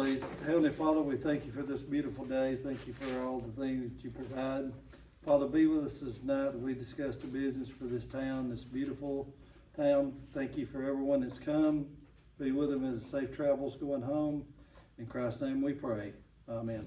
please. Heavenly Father, we thank you for this beautiful day. Thank you for all the things that you provide. Father, be with us this night as we discuss the business for this town, this beautiful town. Thank you for everyone that's come. Be with them as safe travels going home. In Christ's name we pray. Amen.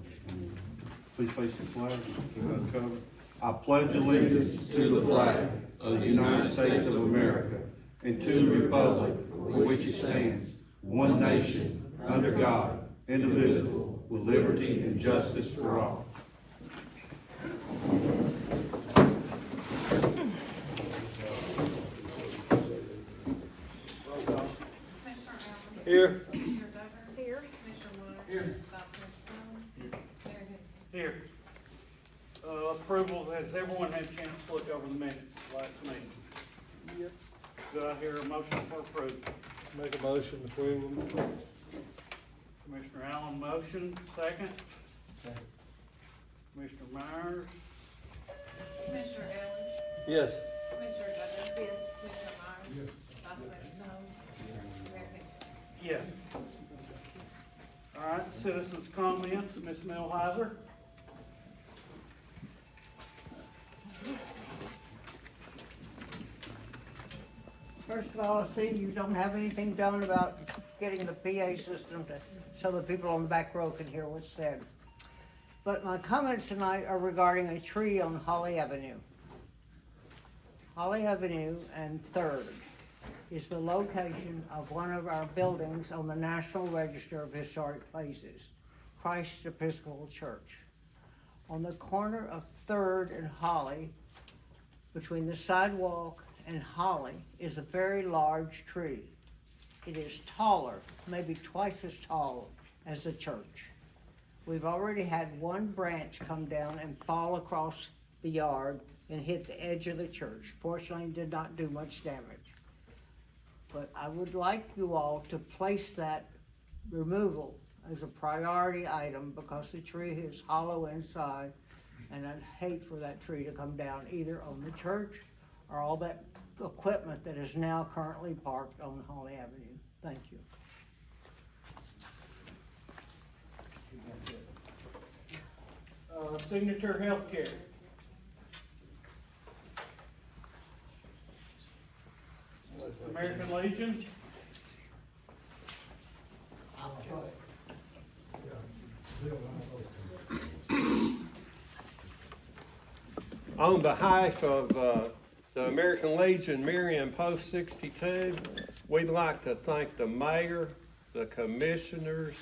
Please face the flag and keep uncovered. I pledge allegiance to the flag of the United States of America and to the republic for which it stands, one nation, under God, indivisible, with liberty and justice for all. Here. Here. Here. Here. Approval, has everyone had a chance to look over the minutes last meeting? Yep. Do I hear a motion for approval? Make a motion to approve them. Commissioner Allen, motion, second. Commissioner Myers, Commissioner Ellis. Yes. Commissioner Douglas. Yes. Commissioner Myers. Vice President Snow. Mayor Hicks. yes. All right, citizens' comments, Ms. Millhiser. First of all, I see you don't have anything done about getting the PA system so the people on the back row can hear what's said. But my comments tonight are regarding a tree on Holly Avenue. Holly Avenue and 3rd is the location of one of our buildings on the National Register of Historic Places, Christ Episcopal Church. On the corner of 3rd and Holly, between the sidewalk and Holly, is a very large tree. It is taller, maybe twice as tall as the church. We've already had one branch come down and fall across the yard and hit the edge of the church. Fortunately, it did not do much damage. But I would like you all to place that removal as a priority item because the tree is hollow inside, and I'd hate for that tree to come down either on the church or all that equipment that is now currently parked on Holly Avenue. Thank you. Signature Healthcare. American Legion. On behalf of the American Legion Marion Post 62, we'd like to thank the mayor, the commissioners,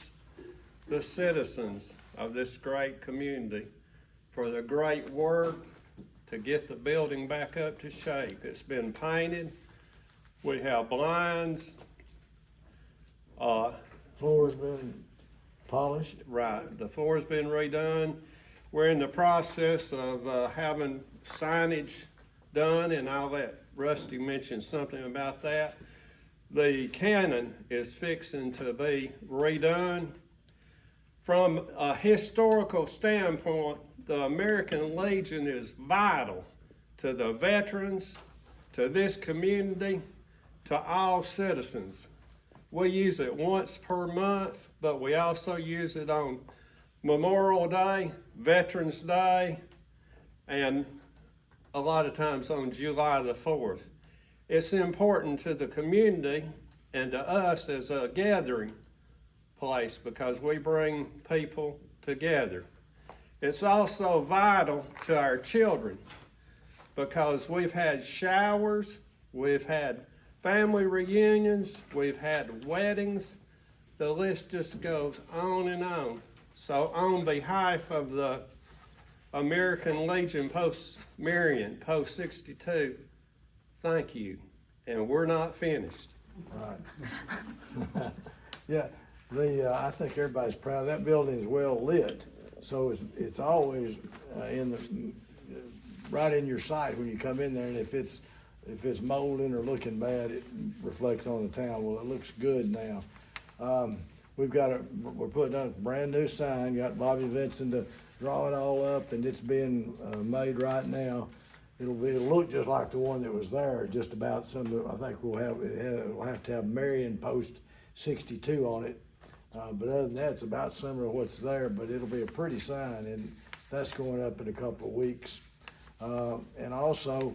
the citizens of this great community for the great work to get the building back up to shape. It's been painted. We have blinds. Floor's been polished. Right, the floor's been redone. We're in the process of having signage done and all that. Rusty mentioned something about that. The cannon is fixing to be redone. From a historical standpoint, the American Legion is vital to the veterans, to this community, to all citizens. We use it once per month, but we also use it on Memorial Day, Veterans Day, and a lot of times on July the 4th. It's important to the community and to us as a gathering place because we bring people together. It's also vital to our children because we've had showers, we've had family reunions, we've had weddings. The list just goes on and on. So on behalf of the American Legion Marion Post 62, thank you. And we're not finished. Right. Yeah, I think everybody's proud. That building is well lit, so it's always right in your sight when you come in there. And if it's molding or looking bad, it reflects on the town. Well, it looks good now. We're putting up a brand new sign. Got Bobby Vinson to draw it all up, and it's being made right now. It'll look just like the one that was there, just about. I think we'll have to have Marion Post 62 on it. But other than that, it's about similar to what's there, but it'll be a pretty sign, and that's going up in a couple of weeks. And also,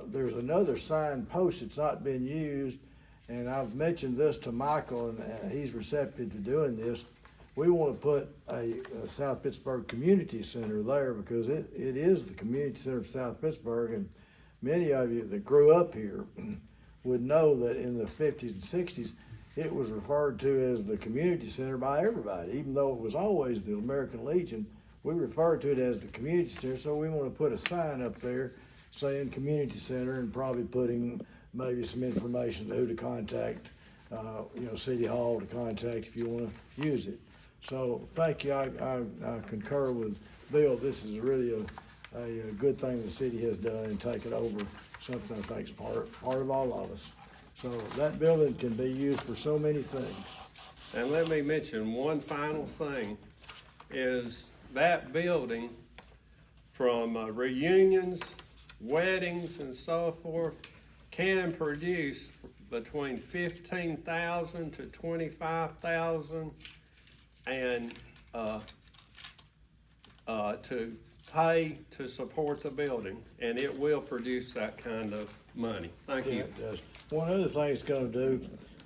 there's another sign post that's not been used, and I've mentioned this to Michael, and he's receptive to doing this. We want to put a South Pittsburg Community Center there because it is the community center of South Pittsburg, and many of you that grew up here would know that in the 50s and 60s, it was referred to as the community center by everybody. Even though it was always the American Legion, we referred to it as the community center, so we want to put a sign up there saying community center and probably putting maybe some information to who to contact, City Hall to contact if you want to use it. So thank you. I concur with Bill. This is really a good thing the city has done and taken over something I think is part of all of us. So that building can be used for so many things. And let me mention one final thing, is that building from reunions, weddings and so forth can produce between 15,000 to 25,000 and to pay to support the building, and it will produce that kind of money. Thank you. It does. One other thing it's gonna do,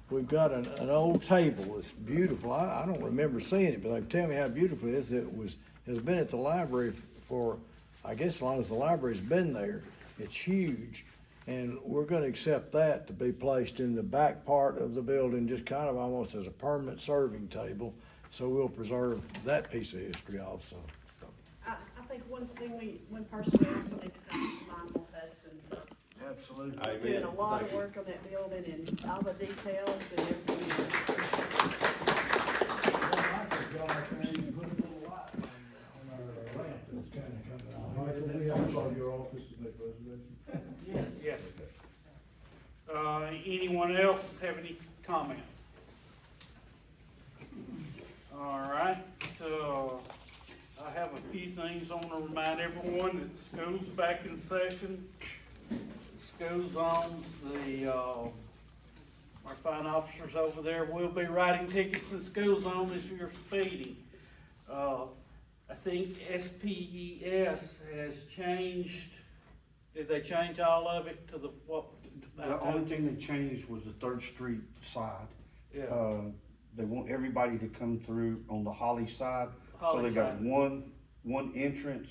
we've got an old table. It's beautiful. I don't remember seeing it, but they tell me how beautiful it is. Has been at the library for, I guess, as long as the library's been there. It's huge, and we're gonna accept that to be placed in the back part of the building, just kind of almost as a permanent serving table. So we'll preserve that piece of history also. I think one person we also need to thank is Michael Hudson. Absolutely. Doing a lot of work on that building and all the details and everything. Yes. Anyone else have any comments? All right, so I have a few things I want to remind everyone that school's back in session. School zones, our fine officers over there will be writing tickets in school zone as you're speeding. I think SPES has changed, did they change all of it to the, what? The only thing that changed was the 3rd Street side. Yeah. They want everybody to come through on the Holly side. So Holly they got side. one entrance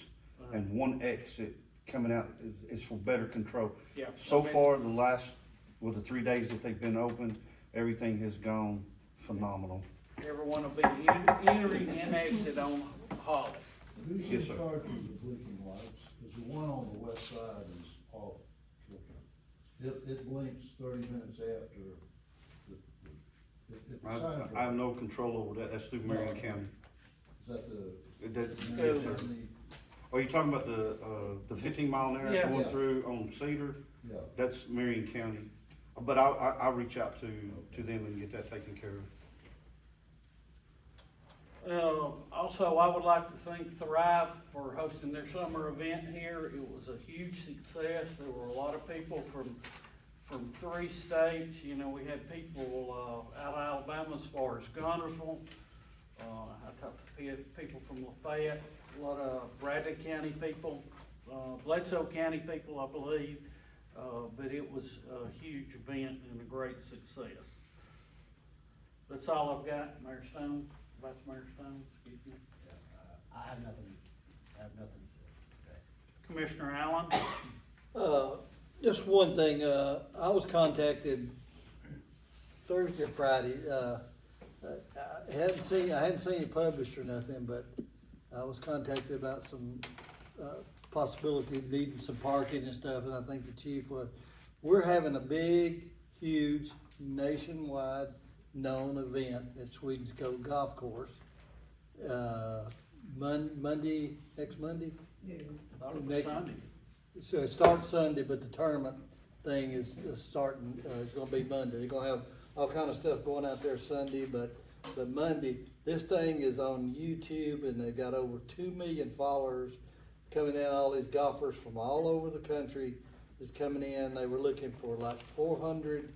and one exit coming out. It's for better control. Yeah. So far, the 3 days that they've been open, everything has gone phenomenal. Everyone will be entering and exit on Holly. Who's Yes, in sir. charge of the blinking lights? Cause the one on the west side is off. It blinks 30 minutes after I have no control over that. That's through Marion County. Is that Yes, School. sir. Are you talking about the 15 mile an hour Yeah. going through on Cedar? Yeah. That's Marion County. But I'll reach out to them and get that taken care of. Also, I would like to thank Thrive for hosting their summer event here. It was a huge success. There were a lot of people from 3 states. You know, we had people out of Alabama as far as Guntersville. I talked to people from Lafayette, a lot of Bradley County people, Bledsoe County people, I believe. But it was a huge event and a great success. That's all I've got, Mayor Stone, Vice Mayor Stone, excuse me. I have nothing. Commissioner Allen? Just one thing, I was contacted Thursday or Friday, I hadn't seen it published or nothing, but I was contacted about some, possibility of needing some parking and stuff, and I think the chief was, we're having a big, huge, nationwide known event at Sweden's Cove Golf Course. Monday, next Monday? I thought it was Next- Sunday. So it starts Sunday, but the tournament thing is starting, it's gonna be Monday. They're gonna have all kind of stuff going out there Sunday, but Monday, this thing is on YouTube and they've got over 2 million followers coming in. All these golfers from all over the country is coming in. They were looking for like 400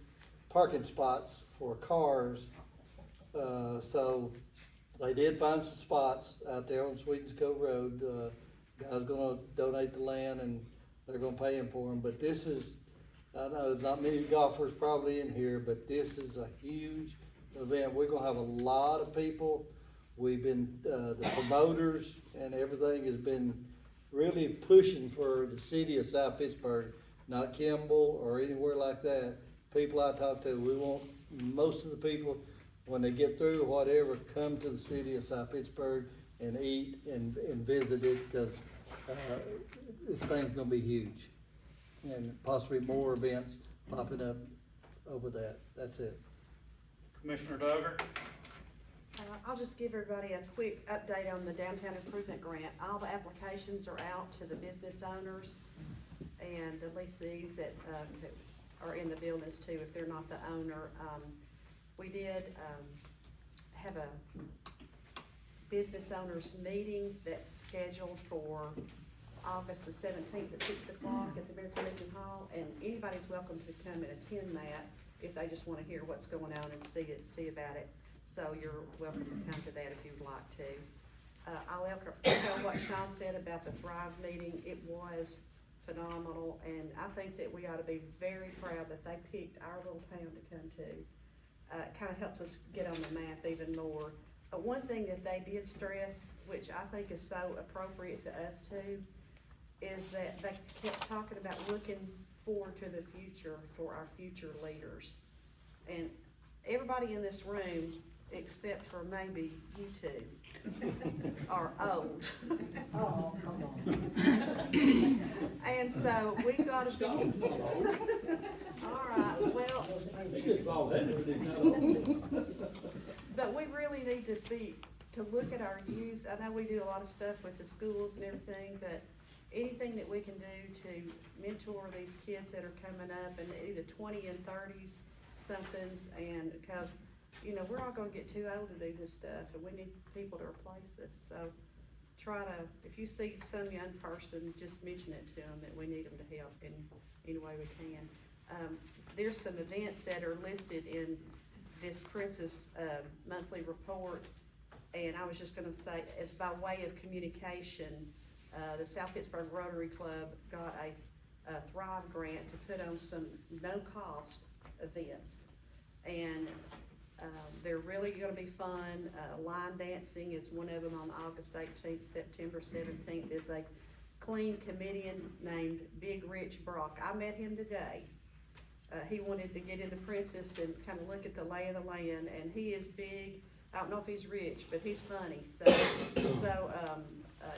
parking spots for cars So they did find some spots out there on Sweetens Cove Road. Guy's gonna donate the land and they're gonna pay him for them, but this is, I know not many golfers probably in here, but this is a huge event. We're gonna have a lot of people. We've been, the promoters and everything has been really pushing for the city of South Pittsburg, not Kimball or anywhere like that. People I talk to, we want most of the people, when they get through whatever, come to the city of South Pittsburg and eat and visit it, because this thing's gonna be huge. And possibly more events popping up over that. That's it. Commissioner Duggar? I'll just give everybody a quick update on the downtown improvement grant. All the applications are out to the business owners and the lessees that are in the buildings too, if they're not the owner. We did have a business owners meeting that's scheduled for August the 17th at 6 o'clock at the American Legion Hall, and anybody's welcome to come and attend that if they just wanna hear what's going on and see about it. So you're welcome to come to that if you'd like to. I'll echo what Sean said about the Thrive meeting. It was phenomenal, and I think that we ought to be very proud that they picked our little town to come to. It kinda helps us get on the map even more. One thing that they did stress, which I think is so appropriate to us too, is that they kept talking about looking forward to the future for our future leaders. And everybody in this room, except for maybe you two, are old. Oh, come on. And so we gotta be, all right, well, but we really need to look at our youth. I know we do a lot of stuff with the schools and everything, but anything that we can do to mentor these kids that are coming up in either 20 and 30s somethings, and because, you know, we're all gonna get too old to do this stuff, and we need people to replace us. So try to, if you see some young person, just mention it to them that we need them to help in any way we can. There's some events that are listed in this Princess monthly report, and I was just gonna say, as by way of communication, the South Pittsburg Rotary Club got a Thrive grant to put on some no-cost events. And they're really gonna be fun. Line dancing is one of them on August 18th. September 17th is a clean comedian named Big Rich Brock. I met him today. He wanted to get into Princess and kind of look at the lay of the land, and he is big. I don't know if he's rich, but he's funny. So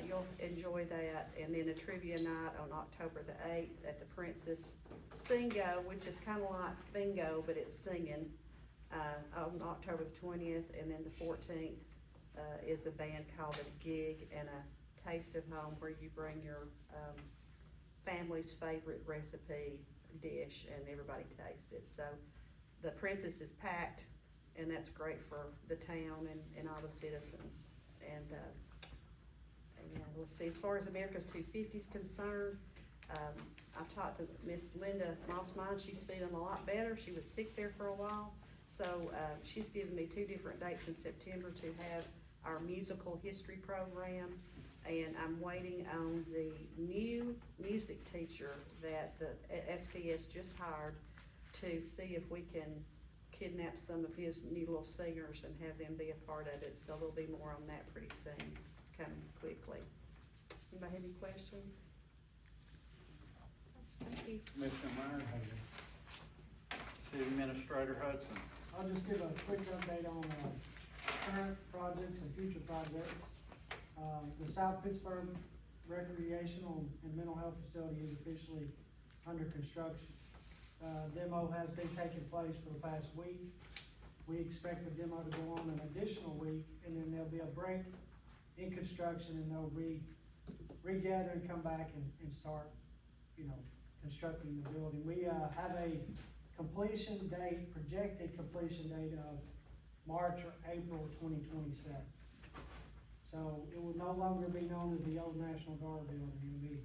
you'll enjoy that. And then a trivia night on October the 8th at the Princess Singo, which is kind of like bingo, but it's singing, on October the 20th. And then the 14th is a band called A Gig, and a Taste of Home, where you bring your family's favorite recipe dish and everybody tastes it. So the Princess is packed, and that's great for the town and all the citizens. And let's see, as far as America's 250 is concerned, I've talked to Miss Linda Mossmine. She's feeling a lot better. She was sick there for a while. So she's given me 2 different dates in September to have our musical history program. And I'm waiting on the new music teacher that the SPS just hired to see if we can kidnap some of his new little singers and have them be a part of it. So there'll be more on that pretty soon, coming quickly. Anybody have any questions? Thank you. Commissioner Meyer? City Administrator Hudson? I'll just give a quick update on current projects and future projects. The South Pittsburg Recreational and Mental Health Facility is officially under construction. Demo has been taking place for the past week. We expect the demo to go on an additional week, and then there'll be a break in construction, and they'll regather and come back and start, constructing the building. We have a completion date, projected completion date of March or April 2027. So it will no longer be known as the old National Guard building. It will be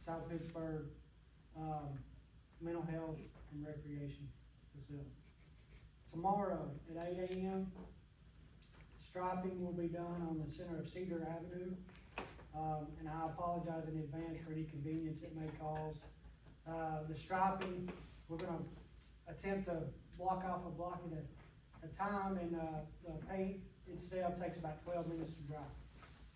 South Pittsburg Mental Health and Recreation Facility. Tomorrow at 8 a.m., striping will be done on the center of Cedar Avenue. And I apologize in advance for any inconvenience it may cause. The striping, we're gonna attempt to block off a block at a time, and, the paint itself takes about 12 minutes to dry.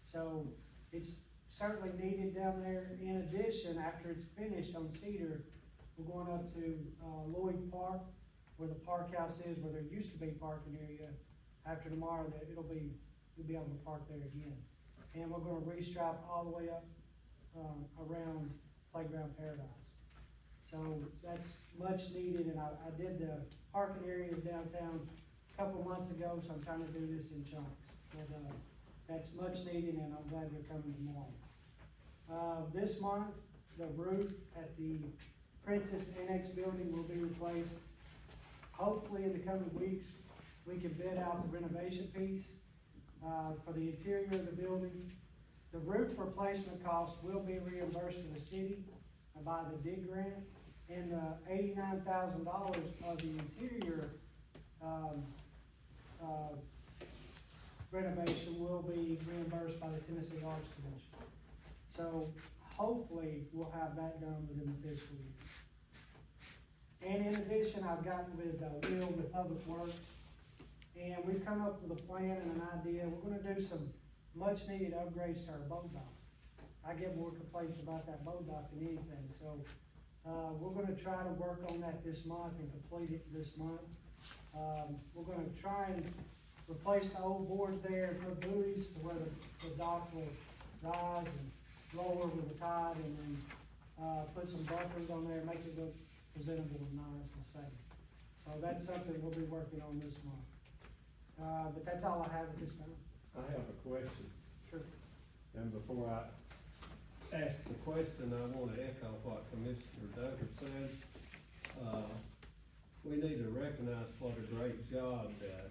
So it's certainly needed down there. In addition, after it's finished on Cedar, we're going up to, Lloyd Park, where the park house is, where there used to be parking area. After tomorrow, that you'll be able to park there again. And we're gonna restripe all the way up, around Playground Paradise. So that's much needed, and I did the parking areas downtown a couple months ago, so I'm trying to do this in chunks. But, that's much needed, and I'm glad they're coming tomorrow. This month, the roof at the Princess Annex building will be replaced. Hopefully, in the coming weeks, we can bid out the renovation piece, for the interior of the building. The roof replacement cost will be reimbursed to the city by the DIG grant, and $89,000 of the interior, renovation will be reimbursed by the Tennessee Arts Commission. So hopefully, we'll have that done within the fiscal year. And in addition, I've gotten with Will with Public Works, and we've come up with a plan and an idea. We're gonna do some much needed upgrades to our boat dock. I get more complaints about that boat dock than anything, so, we're gonna try to work on that this month and complete it this month. We're gonna try and replace the old boards there and put buoys to where the dock will rise and lower with the tide, and then, put some bumpers on there, make it look presentable and nice and safe. So that's something we'll be working on this month. But that's all I have at this time. I have a question. Sure. And before I ask the question, I want to echo what Commissioner Duggar said. We need to recognize what a great job that,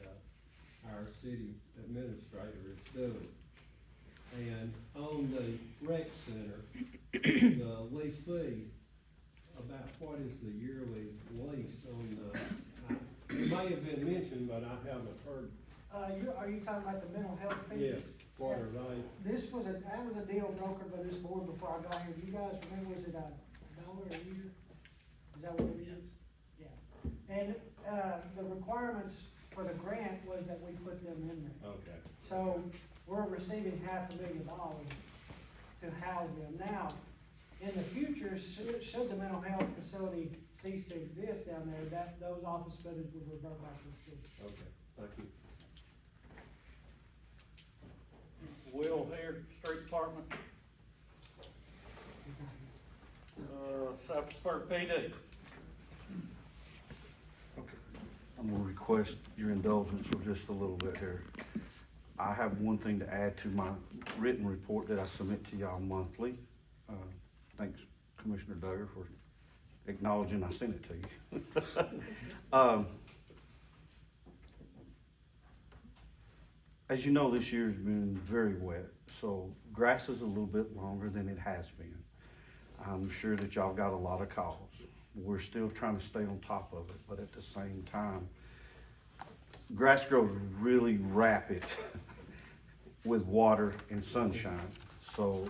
our city administrator is doing. And on the rec center, the leasing, about what is the yearly lease on the, it may have been mentioned, but I haven't heard. Are you talking about the mental health piece? Yes, what are they? That was a deal brokered by this board before I got here. Do you guys remember, was it $1 a year? Is that what it is? Yeah. And, the requirements for the grant was that we put them in there. Okay. So we're receiving $500,000 to house them. Now, in the future, should the mental health facility cease to exist down there, those office buildings would revert back to the city. Okay, thank you. Will here, street department. South Pittsburg PD. I'm gonna request your indulgence for just a little bit here. I have one thing to add to my written report that I submit to y'all monthly. Thanks, Commissioner Duggar, for acknowledging I sent it to you. As you know, this year's been very wet, so grass is a little bit longer than it has been. I'm sure that y'all got a lot of calls. We're still trying to stay on top of it, but at the same time, grass grows really rapid with water and sunshine. So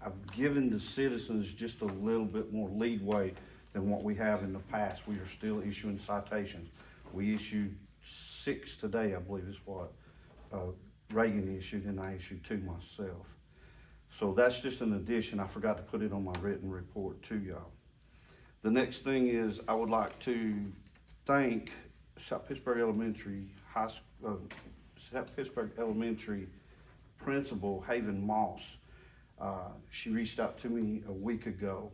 I've given the citizens just a little bit more leeway than what we have in the past. We are still issuing citations. We issued 6 today, I believe is what Reagan issued, and I issued 2 myself. So that's just an addition. I forgot to put it on my written report to y'all. The next thing is I would like to thank South Pittsburg Elementary South Pittsburg Elementary Principal Haven Moss. She reached out to me a week ago,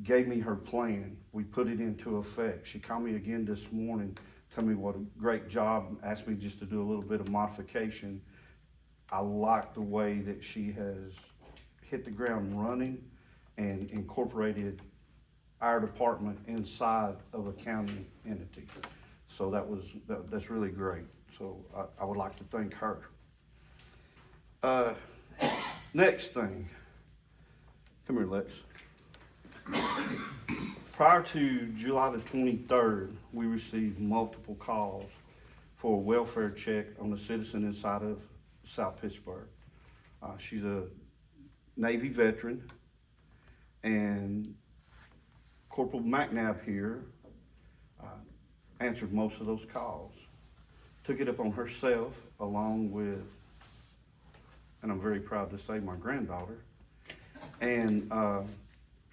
gave me her plan. We put it into effect. She called me again this morning, told me what a great job, asked me just to do a little bit of modification. I like the way that she has hit the ground running and incorporated our department inside of a county entity. So that's really great. So I would like to thank her. Next thing, come here, Lex. Prior to July the 23rd, we received multiple calls for a welfare check on a citizen inside of South Pittsburg. She's a Navy veteran, and Corporal McNabb here answered most of those calls. Took it up on herself along with, and I'm very proud to say, my granddaughter, and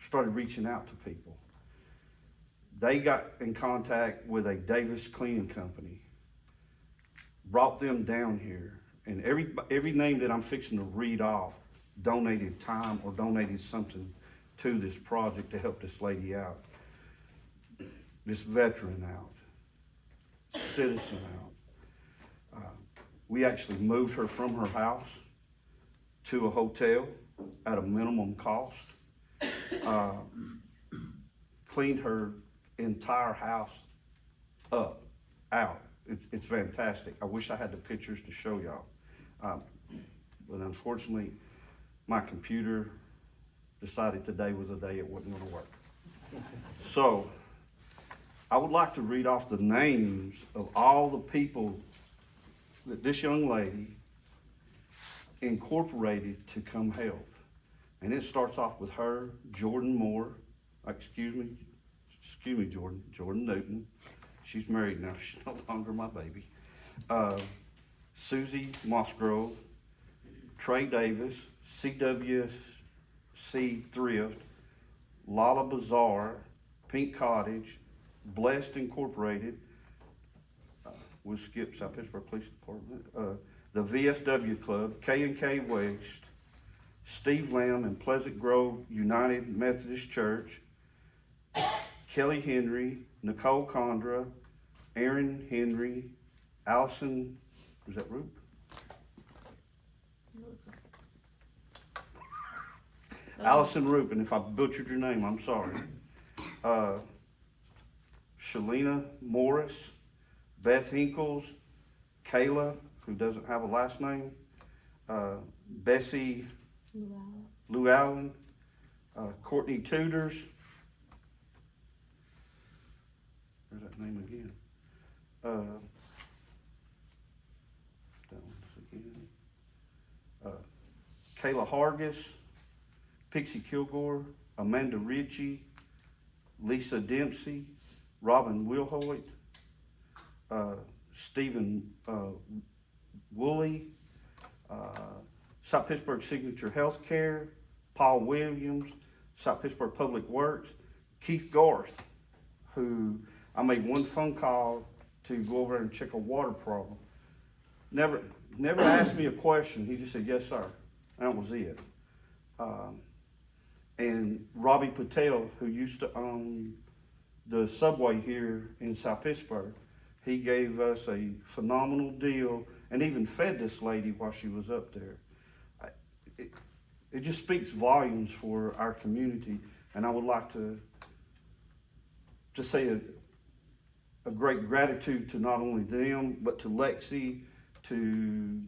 started reaching out to people. They got in contact with a Davis Cleaning Company, brought them down here, and every name that I'm fixing to read off donated time or donated something to this project to help this lady out, this veteran out, citizen out. We actually moved her from her house to a hotel at a minimum cost. Cleaned her entire house up, out. It's fantastic. I wish I had the pictures to show y'all. But unfortunately, my computer decided today was a day it wasn't gonna work. So, I would like to read off the names of all the people that this young lady incorporated to come help. And it starts off with her, Jordan Moore, excuse me, Jordan Newton. She's married now, she's no longer my baby. Susie Mossgrove, Trey Davis, CWC Thrift, Lala Bazaar, Pink Cottage, Blessed Incorporated, we'll skip South Pittsburg Police Department, the VFW Club, K&K West, Steve Lamb and Pleasant Grove United Methodist Church, Kelly Henry, Nicole Condra, Aaron Henry, Allison, is that Roop? Allison Roop, and if I butchered your name, I'm sorry. Shalina Morris, Beth Hinkles, Kayla, who doesn't have a last name, Bessie Lou Allen, Courtney Tudors, where's that name again? Kayla Hargis, Pixie Kilgore, Amanda Ritchie, Lisa Dempsey, Robin Wilhoit, Stephen Woolley, South Pittsburgh Signature Healthcare, Paul Williams, South Pittsburgh Public Works, Keith Garth, who I made one phone call to go over and check a water problem. Never asked me a question. He just said, yes, sir. That was it. And Robbie Patel, who used to own the Subway here in South Pittsburgh, he gave us a phenomenal deal and even fed this lady while she was up there. It just speaks volumes for our community, and I would like to say a great gratitude to not only them, but to Lexi, to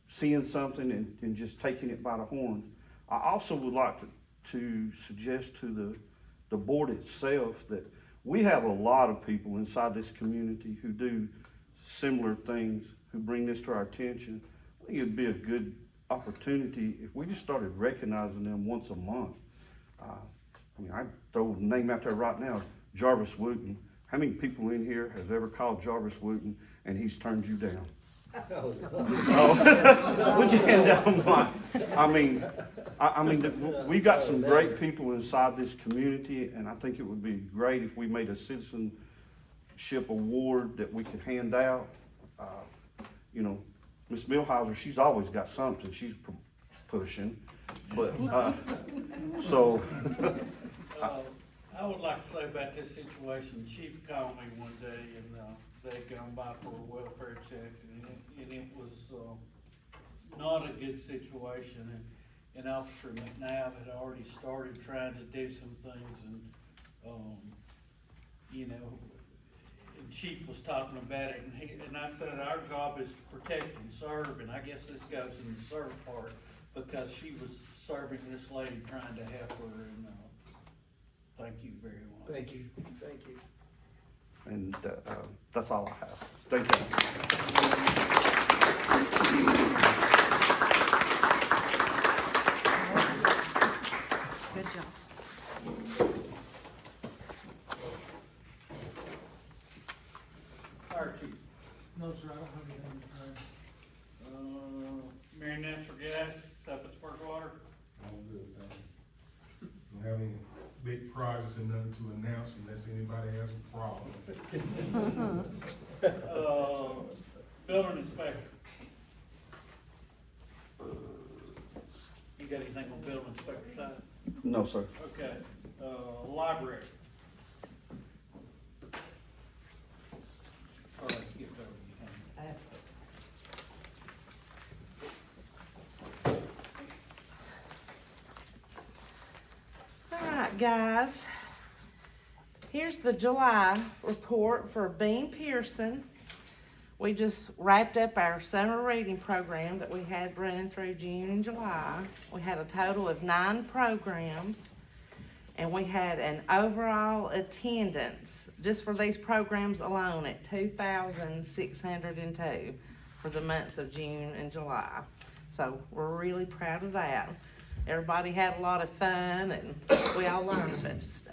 seeing something and just taking it by the horn. I also would like to suggest to the board itself that we have a lot of people inside this community who do similar things, who bring this to our attention. I think it'd be a good opportunity if we just started recognizing them once a month. I throw a name out there right now, Jarvis Wooten. How many people in here has ever called Jarvis Wooten and he's turned you down? Oh, put your hand down, Mike. I mean, we've got some great people inside this community, and I think it would be great if we made a citizenship award that we could hand out. Miss Millhauser, she's always got something she's pushing, but so. I would like to say about this situation, Chief called me one day and they'd gone by for a welfare check and it was not a good situation, and Officer McNabb had already started trying to do some things, and and Chief was talking about it, and I said our job is to protect and serve, and I guess this goes in the serve part, because she was serving this lady trying to help her, and thank you very much. Thank you. And That's all I have. Thank you. Good job. Fire chief, No, sir, I don't have anything. Marion Natural Gas, South Pittsburg Water. All good, thank you. Don't have any big projects and nothing to announce unless anybody has a problem. Building inspector. You got anything on building inspector side? No, sir. Okay, library. Or let's skip over you. All right, guys. Here's the July report for Bean Pearson. We just wrapped up our summer reading program that we had running through June and July. We had a total of 9 programs, and we had an overall attendance, just for these programs alone, at 2,602 for the months of June and July. So we're really proud of that. Everybody had a lot of fun, and we all learned a bunch of stuff.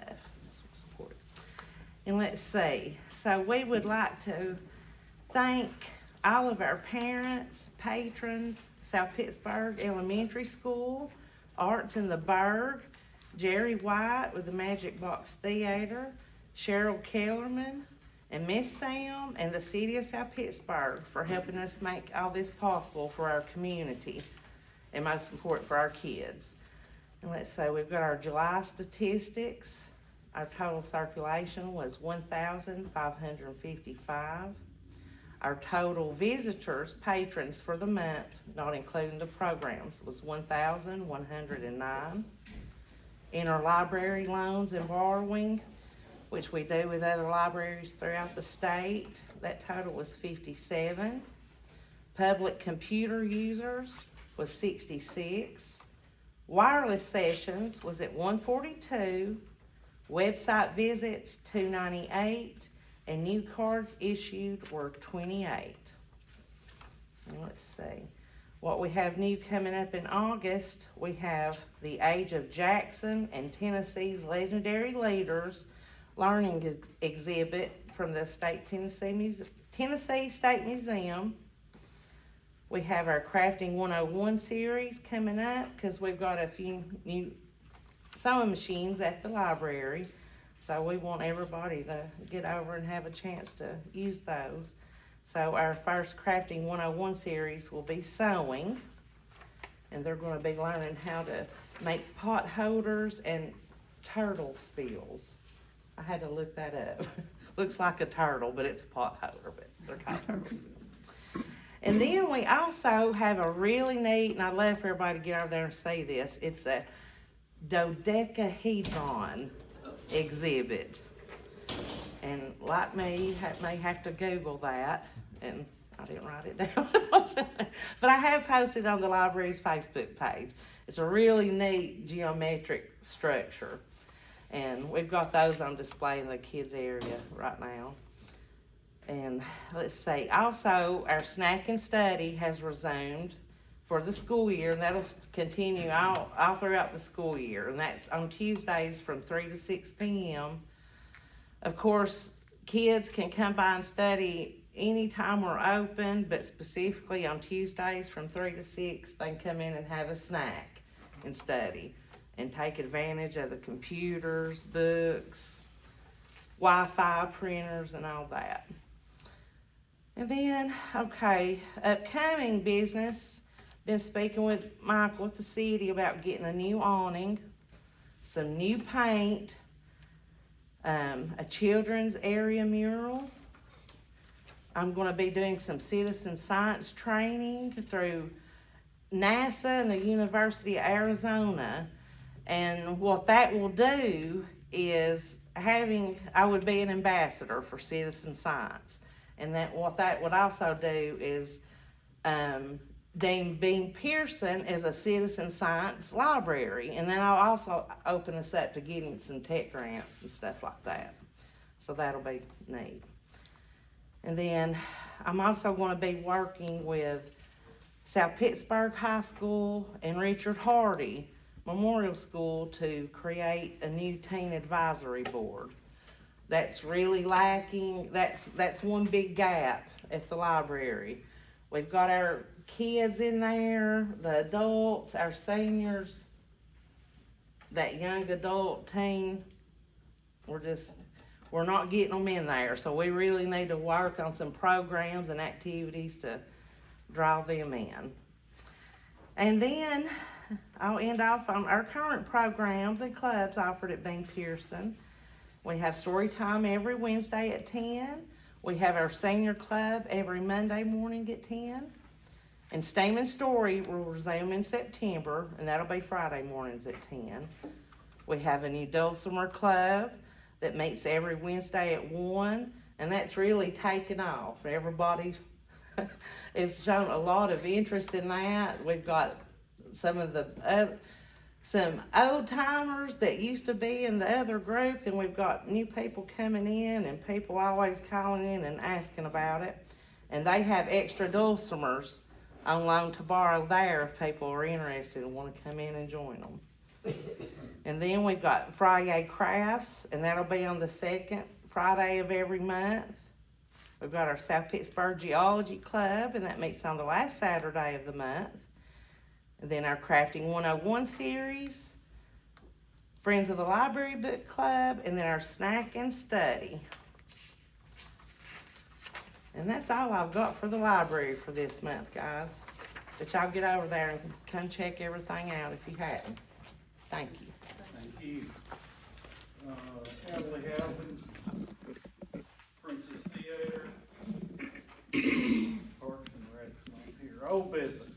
And let's see, so we would like to thank all of our parents, patrons, South Pittsburg Elementary School, Arts in the Burg, Jerry White with the Magic Box Theater, Cheryl Kellerman, and Miss Sam, and the City of South Pittsburg for helping us make all this possible for our community, and most important for our kids. And let's say we've got our July statistics. Our total circulation was 1,555. Our total visitors, patrons for the month, not including the programs, was 1,109. Interlibrary loans and borrowing, which we do with other libraries throughout the state, that total was 57. Public computer users was 66. Wireless sessions was at 142. Website visits, 298. And new cards issued were 28. And let's see. What we have new coming up in August, we have the Age of Jackson and Tennessee's Legendary Leaders Learning Exhibit from the Tennessee State Museum. We have our Crafting 101 series coming up because we've got a few new sewing machines at the library. So we want everybody to get over and have a chance to use those. So our first Crafting 101 series will be sewing. And they're gonna be learning how to make pot holders and turtle spills. I had to look that up. Looks like a turtle, but it's a pot holder, but they're called turtle spills. And then we also have a really neat, and I'd love for everybody to get over there and see this. It's a dodecahedron exhibit. And like me, may have to Google that, and I didn't write it down. But I have posted on the library's Facebook page. It's a really neat geometric structure. And we've got those on display in the kids area right now. And let's see, also our snack and study has resumed for the school year, and that'll continue all throughout the school year. And that's on Tuesdays from 3 to 6 p.m. Of course, kids can come by and study anytime we're open, but specifically on Tuesdays from 3 to 6, they can come in and have a snack and study and take advantage of the computers, books, Wi-Fi printers, and all that. And then, okay, upcoming business, been speaking with Michael at the city about getting a new awning, some new paint, a children's area mural. I'm gonna be doing some citizen science training through NASA and the University of Arizona. And what that will do is I would be an ambassador for citizen science. And what that would also do is deem Bean Pearson as a citizen science library. And then I'll also open us up to getting some tech grants and stuff like that. So that'll be neat. And then I'm also gonna be working with South Pittsburg High School and Richard Hardy Memorial School to create a new teen advisory board. That's really lacking, that's one big gap at the library. We've got our kids in there, the adults, our seniors, that young adult teen. We're not getting them in there, so we really need to work on some programs and activities to draw them in. And then I'll end off on our current programs and clubs offered at Bean Pearson. We have story time every Wednesday at 10. We have our senior club every Monday morning at 10. And Stamen Story will resume in September, and that'll be Friday mornings at 10. We have a new Dulcimer Club that meets every Wednesday at 1, and that's really taken off. Everybody has shown a lot of interest in that. We've got some of the some old timers that used to be in the other group, and we've got new people coming in, and people always calling in and asking about it. And they have extra dulcimers on loan to borrow there if people are interested and want to come in and join them. And then we've got Friday Crafts, and that'll be on the second Friday of every month. We've got our South Pittsburg Geology Club, and that meets on the last Saturday of the month. And then our Crafting 101 series, Friends of the Library Book Club, and then our Snack and Study. And that's all I've got for the library for this month, guys. But y'all get over there and come check everything out if you haven't. Thank you. Thank you. Elderly Housing, Princess Theater, Parks and Rec's not here. Old business.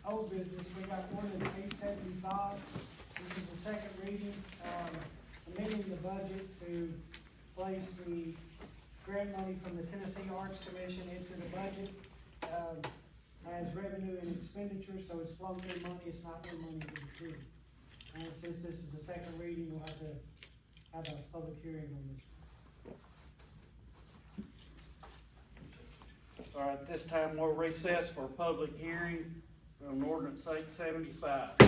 Old business, we got ordinance 875. This is the second reading, amending the budget to place the grant money from the Tennessee Arts Commission into the budget, as revenue and expenditure, so it's flow through money, it's not new money to the city. And since this is the second reading, we'll have to have a public hearing on this. All right, this time we'll recess for a public hearing on ordinance 875.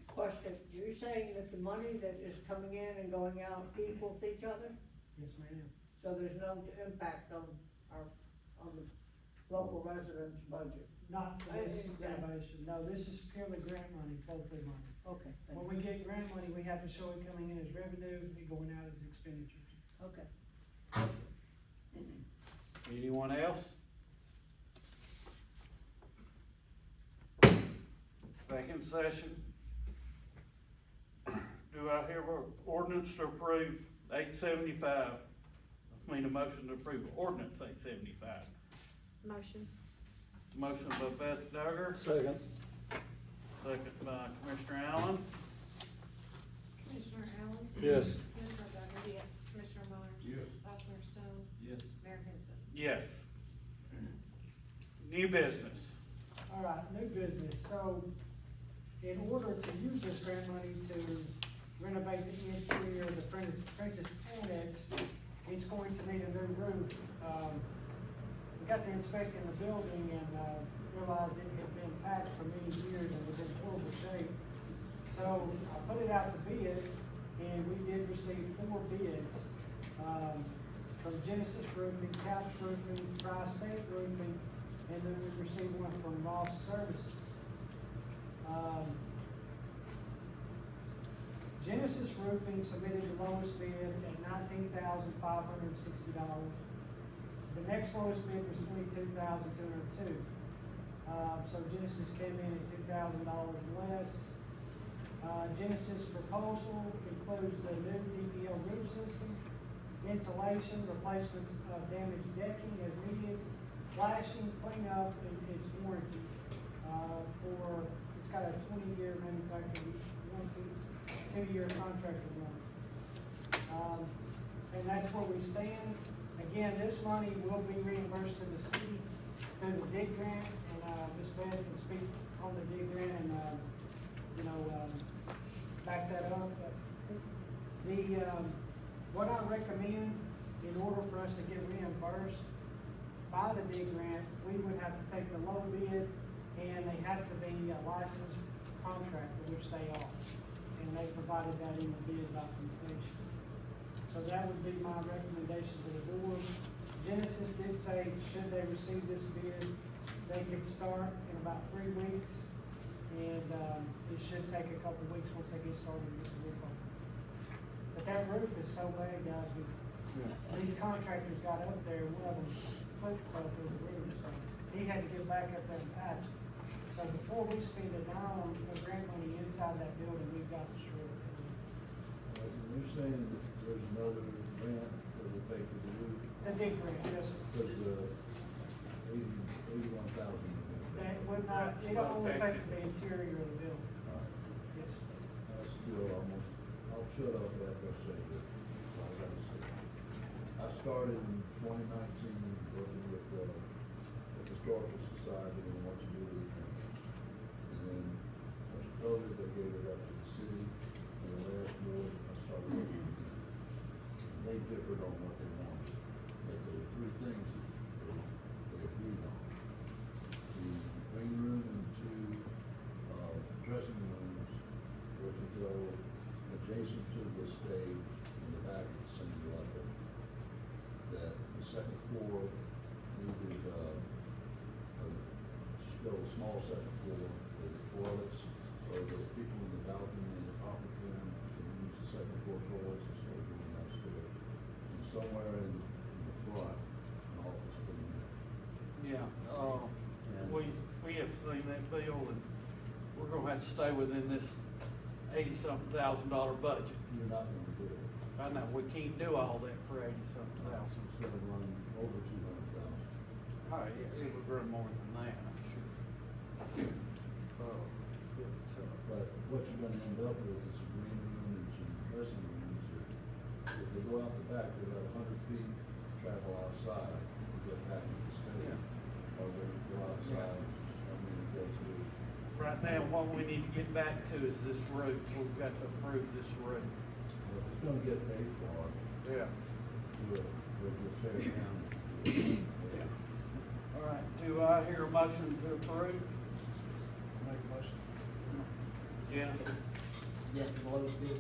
Question, you're saying that the money that is coming in and going out equals each other? Yes, ma'am. So there's no impact on the local residents' budget? Not for this renovation, no, this is purely grant money, flow through money. Okay, thank When you. we get grant money, we have to show it coming in as revenue and going out as expenditures. Okay. Anyone else? Vacant session. Do I hear an ordinance to approve 875? I mean, a motion to approve ordinance 875. Motion. Motion by Beth Duggar, Second. second by Commissioner Allen. Commissioner Allen? Yes. Commissioner Duggar? Yes. Commissioner Myers? Yes. Vice Mayor Stone? Yes. Mayor Henson? Yes. New business. All right, new business, so in order to use this grant money to renovate the interior of the Princess Annex, it's going to need a new roof. We got to inspecting the building and, realized it had been patched for many years and was in horrible shape. So I put it out to bid, and we did receive 4 bids, from Genesis Roofing, Couch Roofing, Tri-State Roofing, and then we received one from Ross Services. Genesis Roofing submitted the lowest bid at $19,560. The next lowest bid was $22,202. So Genesis came in at $2,000 less. Genesis proposal includes the new TPO roof system, insulation, replacement of damaged decking as needed, flashing, cleanup, and its warranty. It's got a 20-year manufacturing warranty, 2-year contractor warranty. And that's where we stand. Again, this money will be reimbursed to the city through the DIG grant, and Ms. Beth can speak on the DIG grant and, back that up. But the what I recommend, in order for us to get reimbursed by the big grant, we would have to take the low bid, and they have to be a licensed contractor, which they are. And they provided that in the bid by completion. So that would be my recommendation to the board. Genesis did say, should they receive this bid, they could start in about 3 weeks. And, it should take a couple weeks once they get started to get the roof on. But that roof is so bad, guys, these contractors got up there, one of them foot fell through the roof, so he had to get back up there and patch it. So before we spend a dime on the grant money inside that building, we've got to shred it. You're saying that there's another grant that will pay for the roof, The big grant, yes, sir. because $81,000. That would not, it only pay for the interior of the building. Yes, sir. That's still almost, I'll shut up after I say this. I gotta say. I started in 2019 working with the Historical Society and what to do with the campus. And then, after COVID, they gave it up to the city, and the last board, I started working with them. And they differed on what they wanted. But there were 3 things that they agreed on. The green room and 2 dressing rooms were to go adjacent to the stage in the back of the same level. That the second floor needed, just build a small second floor with toilets, so that people in the balcony and the conference room can use the second floor toilets instead of going upstairs. And somewhere in the front, an office for the mayor. Yeah, we have seen that bill, and we're gonna have to stay within this $80-something thousand budget. You're not gonna do it. I know, we can't do all that for $80-something thousand. Instead of running over 200,000. Oh, yeah, it would run more than that, I'm sure. But what you're gonna end up with is a green room and some dressing rooms that, if they go out the back, they're about 100 feet, travel outside, to get back to the stage. Or they go outside, go to. Right now, what we need to get back to is this roof. We've got to approve this roof. If it's gonna get paid for, Yeah. we'll just tear it down. Yeah. All right, do I hear a motion to approve? Make a motion. Genesis? Yes, the lowest bid.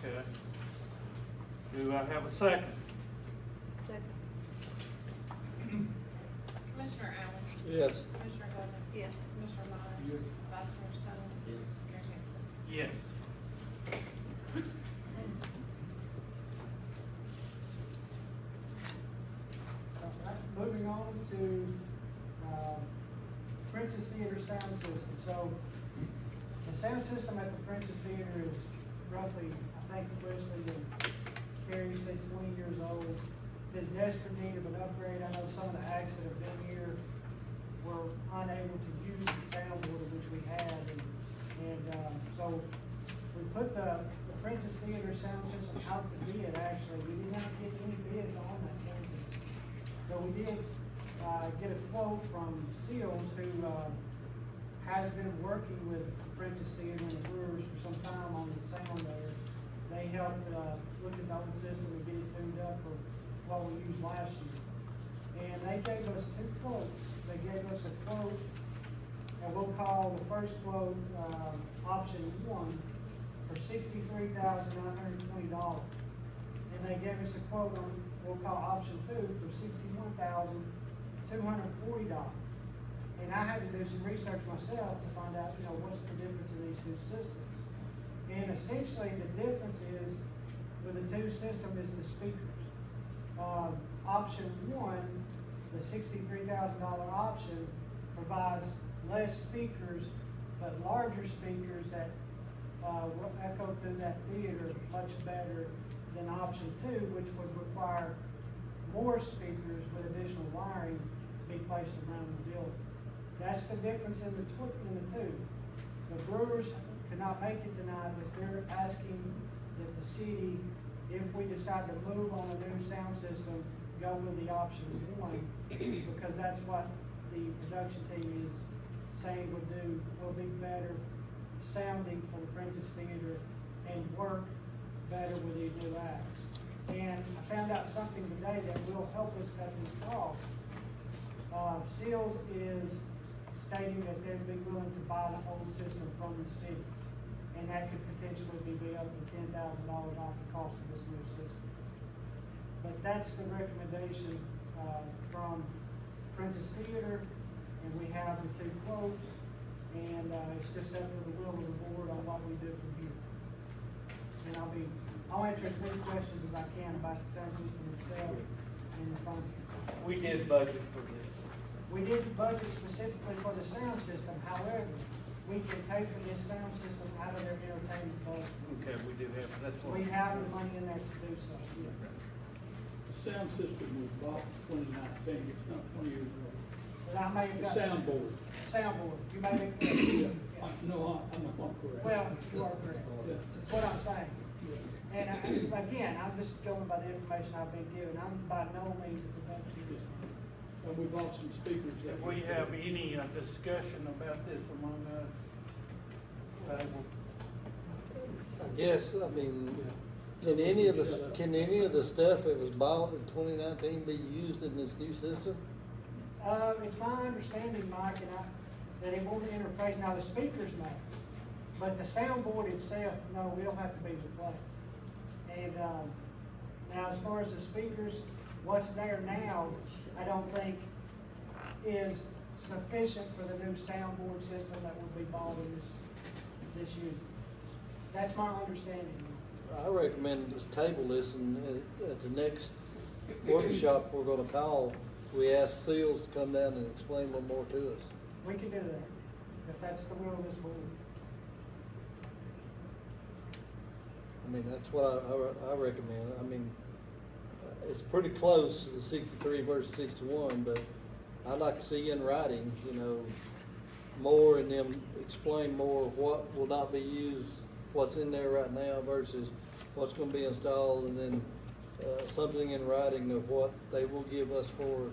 Okay. Do I have a second? Second. Commissioner Allen. Yes. Commissioner Bowman. Yes. Commissioner Myers. Yes. Vice Mayor Stone. Yes. Mayor Henson. Yes. Moving on to, Princess Theater sound system. So, the sound system at the Princess Theater is roughly, I think Wesley and Carrie said 20 years old. It's in desperate need of an upgrade. I know some of the acts that have been here were unable to use the soundboard which we had. So, we put the Princess Theater sound system out to bid, actually. We did not get any bids on that sound system. So we did, get a quote from Seals, who, has been working with Princess Theater and the Brewers for some time on the sound there. They helped, look at the old system and get it tuned up for what we used last year. And they gave us 2 quotes. They gave us a quote, and we'll call the first quote, option 1, for $63,920. And they gave us a quote on, we'll call option 2, for $61,240. And I had to do some research myself to find out, what's the difference in these 2 systems. And essentially, the difference is, with the 2 systems, is the speakers. Option 1, the $63,000 option, provides less speakers, but larger speakers that, will echo through that theater much better than option 2, which would require more speakers with additional wiring to be placed around the building. That's the difference in the 2. The Brewers could not make it tonight, but they're asking that the city, if we decide to move on a new sound system, go with the option 1, because that's what the production team is saying will be better sounding for the Princess Theater and work better with these new acts. And I found out something today that will help us cut this cost. Seals is stating that they'd be willing to buy the old system from the city. And that could potentially be up to $10,000 off the cost of this new system. But that's the recommendation, from Princess Theater, and we have the two quotes. And, it's just up to the will of the board on what we do from here. And I'll answer as many questions as I can about the sound system itself and the funding. We did budget for this. We didn't budget specifically for the sound system, however, we can pay for this sound system out of their entertainment budget. Okay, we do have, that's what. We have the money in there to do so, yeah. The sound system was bought in 2019, it's not 20 years old. But I may have The got. soundboard. Soundboard, you may be correct. Yeah. Yeah. No, I'm not correct. Well, you are correct, Yeah. that's what I'm saying. And again, I'm just going by the information I've been given, I'm by no means a perfectionist. And we bought some speakers. If we have any discussion about this among us, I guess, I mean, can any of the stuff that was bought in 2019 be used in this new system? It's my understanding, Mike, that it won't interface, now the speakers may, but the soundboard itself, no, it'll have to be replaced. And, now as far as the speakers, what's there now, I don't think is sufficient for the new soundboard system that will be bought in this year. That's my understanding. I recommend just table this and at the next workshop we're gonna call, we ask Seals to come down and explain a little more to us. We can do that, if that's the will of this board. I mean, that's what I recommend. I mean, it's pretty close, the 63 versus 61, but I'd like to see in writing, you know, more and them explain more what will not be used, what's in there right now versus what's gonna be installed, and then, something in writing of what they will give us for,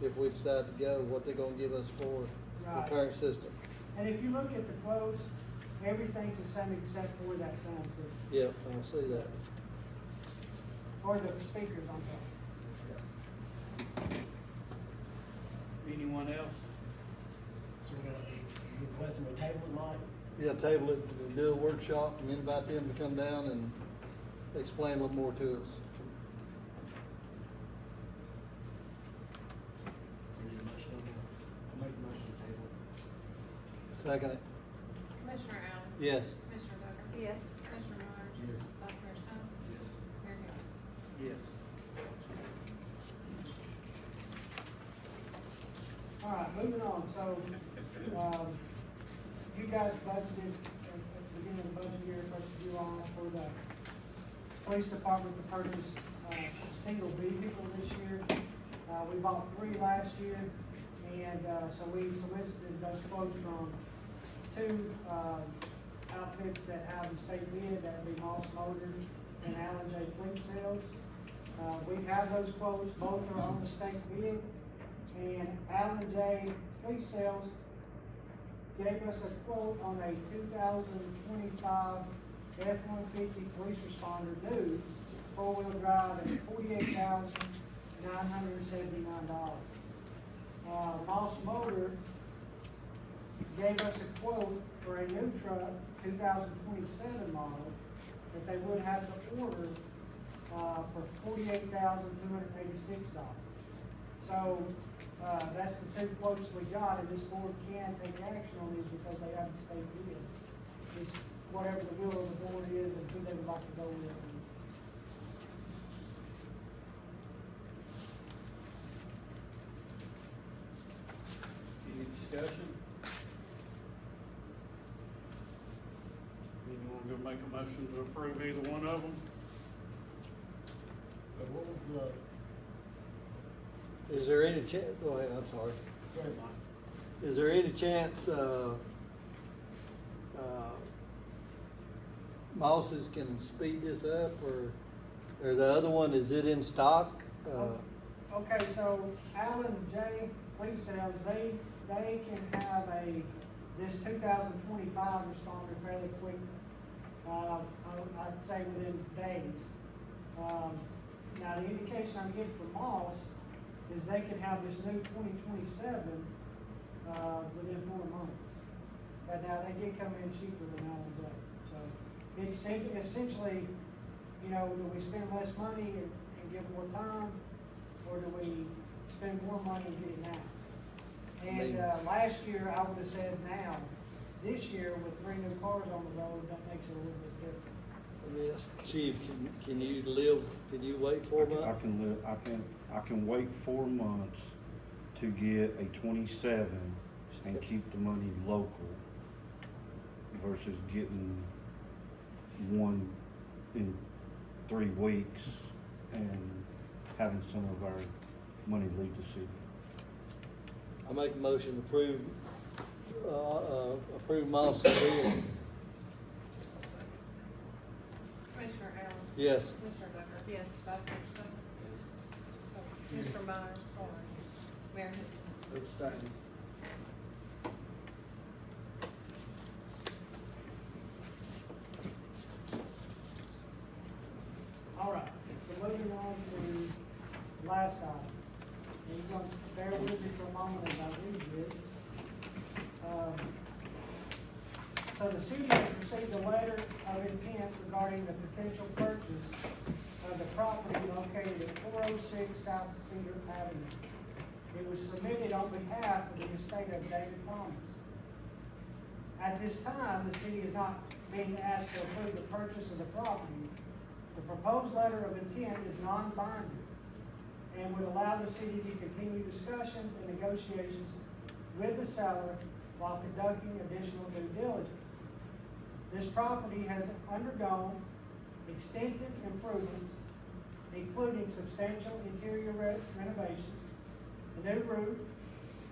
if we decide to go, what they're gonna give us for Right. the current system. And if you look at the quotes, everything's the same except for that sound system, Yep, I see that. or the speakers, I'm sorry. anyone else? So we're gonna, you requesting a table tonight? Yeah, table it, and do a workshop, and invite them to come down and explain a little more to us. We need a motion on that? I make a motion to table. Second it? Commissioner Allen? Yes. Commissioner Booker? Yes. Commissioner Myers? Yes. Vice Mayor Stone? Yes. Mayor Hill? Yes. All right, moving on, so, you guys budgeted at the beginning of the budget year, first of July, for the police department to purchase, single vehicle this year. We bought 3 last year, and, so we solicited those quotes from 2, outfits that have the state bid, that would be Moss Motors and Allen J. Fleet Sales. We have those quotes, both are on the state bid, and Allen J. Fleet Sales gave us a quote on a 2025 F-150 police responder new, 4-wheel drive at $48,979. Moss Motor gave us a quote for a new truck, 2027 model, that they would have to order, for $48,286. So, that's the 2 quotes we got, and this board can take action on these because they have the state bid. It's whatever the will of the board is and who they would like to go with. Any discussion? Anyone gonna make a motion to approve either one of them? So what was the, Is there any chance, go ahead, I'm sorry. sorry, Mike. Is there any chance, Mosses can speed this up, or the other one, is it in stock? Okay, so Allen J. Fleet Sales, they can have this 2025 responder fairly quick. I'd say within days. Now, the indication I'm getting from Moss is they can have this new 2027, within 4 months. But now, they did come in cheaper than I was at, so it's essentially, you know, do we spend less money and give more time, or do we spend more money and get it now? And, last year, I would have said now. This year, with 3 new cars on the road, that makes it a little bit different. Yes, Chief, can you wait 4 months? I can wait 4 months to get a 27 and keep the money local versus getting one in 3 weeks and having some of our money leave the city. I make a motion to approve Moss and Hill. Commissioner Allen? Yes. Commissioner Ducker? Yes. Vice Chancellor Stoney? Commissioner Myers? Mayor Hill? Abstain. All right, so moving on to the last item. And you're going to bear with me for a moment as I read this. So the city has received a letter of intent regarding the potential purchase of the property located at 406 South Cedar Avenue. It was submitted on behalf of the estate of David Thomas. At this time, the city is not being asked to approve the purchase of the property. The proposed letter of intent is non-binding and would allow the city to continue discussions and negotiations with the seller while conducting additional due diligence. This property has undergone extensive improvements, including substantial interior renovations, a new roof,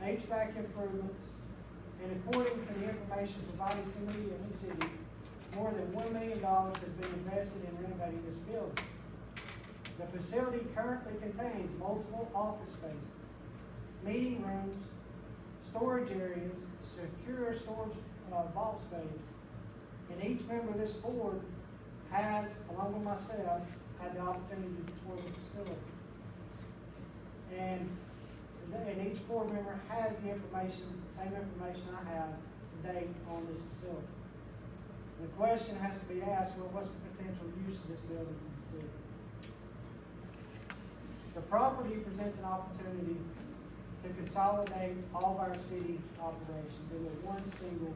HVAC improvements, and according to the information provided to me in the city, more than $1 million has been invested in renovating this building. The facility currently contains multiple office spaces, meeting rooms, storage areas, secure storage vault space, and each member of this board has, along with myself, had the opportunity to tour the facility. And each board member has the information, same information I have today on this facility. The question has to be asked, well, what's the potential use of this building for the city? The property presents an opportunity to consolidate all of our city operations into one single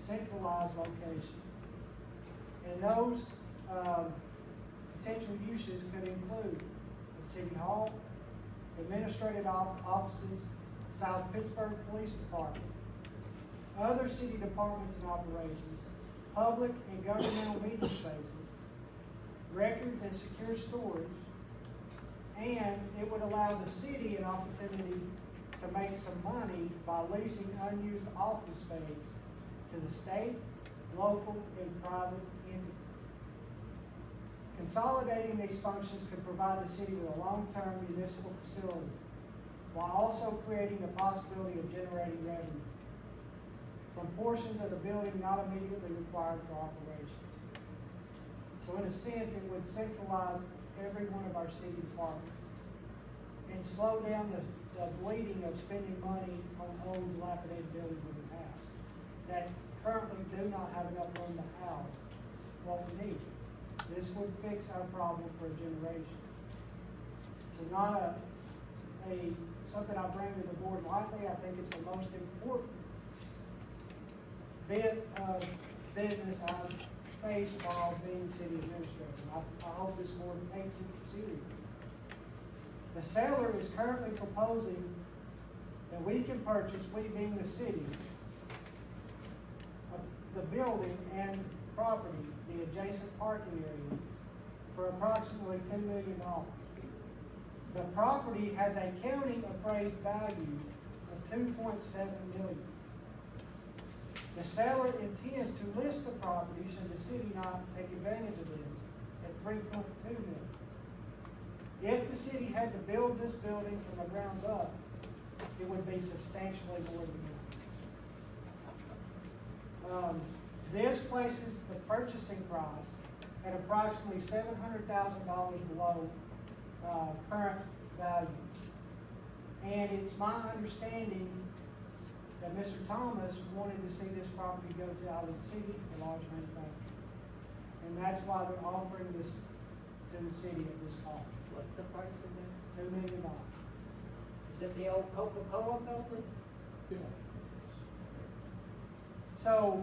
centralized location. And those potential uses could include the city hall, administrative offices, South Pittsburg Police Department, other city departments and operations, public and governmental meeting spaces, records and secure storage, and it would allow the city an opportunity to make some money by leasing unused office space to the state, local, and private entities. Consolidating these functions could provide the city with a long-term municipal facility, while also creating the possibility of generating revenue from portions of the building not immediately required for operations. So in a sense, it would centralize every one of our city departments and slow down the bleeding of spending money on old dilapidated buildings in the past that currently do not have enough room to house what we need. This would fix our problem for a generation. So not something I bring to the board lightly. I think it's the most important bit of business I've faced while being city administrator. I hope this board takes it seriously. The seller is currently proposing that we can purchase, we being the city, the building and property, the adjacent parking area, for approximately $10 million. The property has a county appraised value of $2.7 million. The seller intends to list the property should the city not take advantage of this at $3.2 million. If the city had to build this building from the ground up, it would be substantially more than that. This places the purchasing price at approximately $700,000 below current value. And it's my understanding that Mr. Thomas wanted to see this property go to out of the city, the large manufacturer. And that's why they're offering this to the city at this cost, What's the price of that? $2 million. Is it the old Coca-Cola building? So,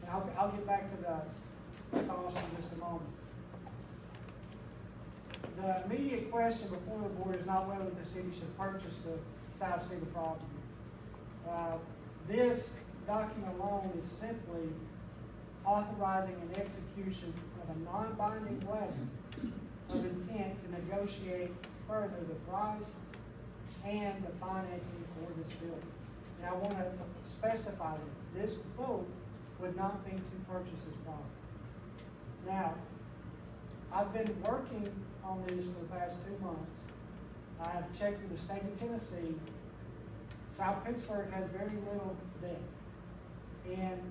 and I'll get back to the cost in just a moment. The immediate question before the board is not whether the city should purchase the South City property. This document alone is simply authorizing an execution of a non-binding letter of intent to negotiate further the price and the financing for this building. And I want to specify that this vote would not be to purchase this property. Now, I've been working on this for the past 2 months. I have checked with the state of Tennessee. South Pittsburg has very little debt. And